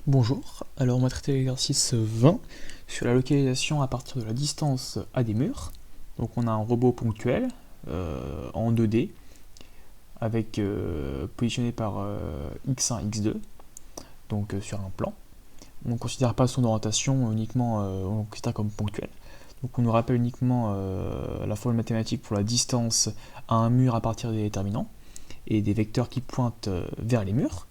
Bonjour, alors on va traiter l'exercice 20 sur la localisation à partir de la distance à des murs. Donc on a un robot ponctuel en 2D avec positionné par x1, x2, donc sur un plan. On ne considère pas son orientation, uniquement on le considère comme ponctuel. Donc on nous rappelle uniquement la formule mathématique pour la distance à un mur à partir des déterminants et des vecteurs qui pointent vers les murs.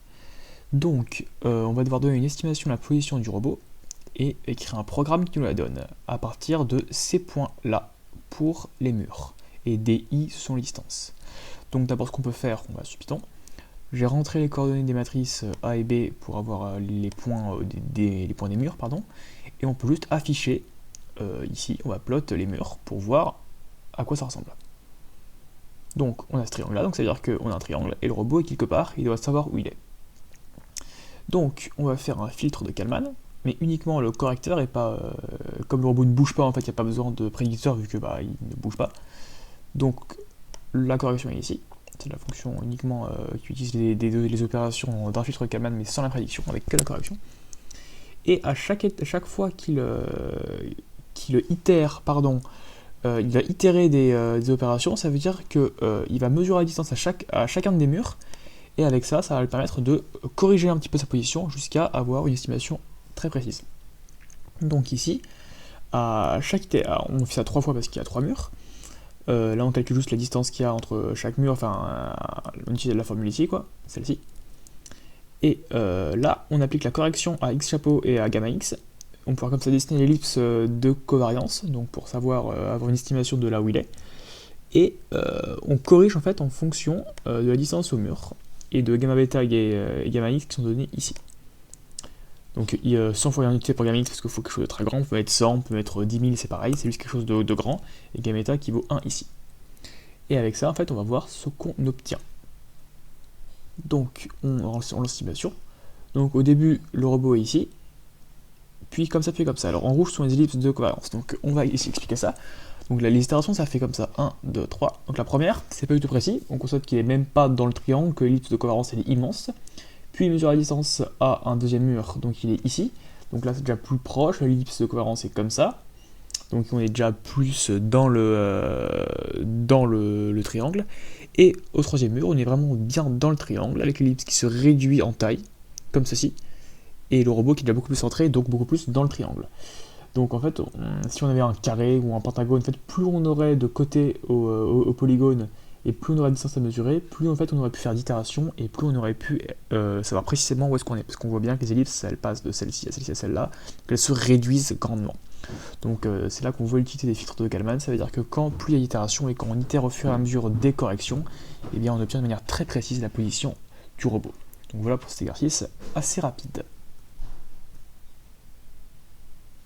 Donc, on va devoir donner une estimation de la position du robot et écrire un programme qui nous la donne à partir de ces points-là pour les murs. Et DI sont les distances. Donc d'abord ce qu'on peut faire, on va sur Python. J'ai rentré les coordonnées des matrices A et B pour avoir les points, les points des murs, pardon. Et on peut juste afficher, ici, on va plot les murs pour voir à quoi ça ressemble. Donc on a ce triangle là, donc ça veut dire qu'on a un triangle et le robot est quelque part, il doit savoir où il est. Donc on va faire un filtre de Kalman, mais uniquement le correcteur et pas... comme le robot ne bouge pas, en fait il n'y a pas besoin de prédicteur vu que il ne bouge pas. Donc la correction est ici, c'est la fonction uniquement qui utilise les opérations d'un filtre de Kalman mais sans la prédiction, avec que la correction. Et à chaque fois qu'il itère, il va itérer des opérations, ça veut dire qu'il va mesurer la distance à chacun des murs. Et avec ça, ça va lui permettre de corriger un petit peu sa position jusqu'à avoir une estimation très précise. Donc ici, on fait ça 3 fois parce qu'il y a 3 murs. Là, on calcule juste la distance qu'il y a entre chaque mur, on utilise la formule ici, quoi, celle-ci. Et là, on applique la correction à x chapeau et à gamma x. On pourra comme ça dessiner l'ellipse de covariance, donc pour savoir avoir une estimation de là où il est. Et on corrige en fait en fonction de la distance au mur et de gamma bêta et gamma x qui sont donnés ici. Donc 100 fois unité pour gamma x parce qu'il faut quelque chose de très grand, on peut mettre 100, on peut mettre 10 000, c'est pareil, c'est juste quelque chose de grand, et gamma bêta qui vaut 1 ici. Et avec ça, en fait, on va voir ce qu'on obtient. Donc on lance l'estimation. Donc au début, le robot est ici, puis comme ça, puis comme ça. Alors en rouge sont les ellipses de covariance. Donc on va ici expliquer ça. Donc les itérations, ça fait comme ça, 1, 2, 3. Donc la première, c'est pas du tout précis, on constate qu'il est même pas dans le triangle, que l'ellipse de covariance elle est immense. Puis il mesure la distance à un deuxième mur, donc il est ici. Donc là c'est déjà plus proche, l'ellipse de covariance est comme ça. Donc on est déjà plus dans le triangle. Et au troisième mur, on est vraiment bien dans le triangle, avec l'ellipse qui se réduit en taille, comme ceci. Et le robot qui est déjà beaucoup plus centré, donc beaucoup plus dans le triangle. Donc en fait, si on avait un carré ou un pentagone, en fait, plus on aurait de côtés au polygone et plus on aurait de distance à mesurer, plus en fait on aurait pu faire d'itérations et plus on aurait pu savoir précisément où est-ce qu'on est. Parce qu'on voit bien que les ellipses, elles passent de celle-ci à celle-ci à celle-là, donc elles se réduisent grandement. Donc c'est là qu'on voit l'utilité des filtres de Kalman, ça veut dire que quand plus il y a d'itérations et quand on itère au fur et à mesure des corrections, eh bien on obtient de manière très précise la position du robot. Donc voilà pour cet exercice assez rapide.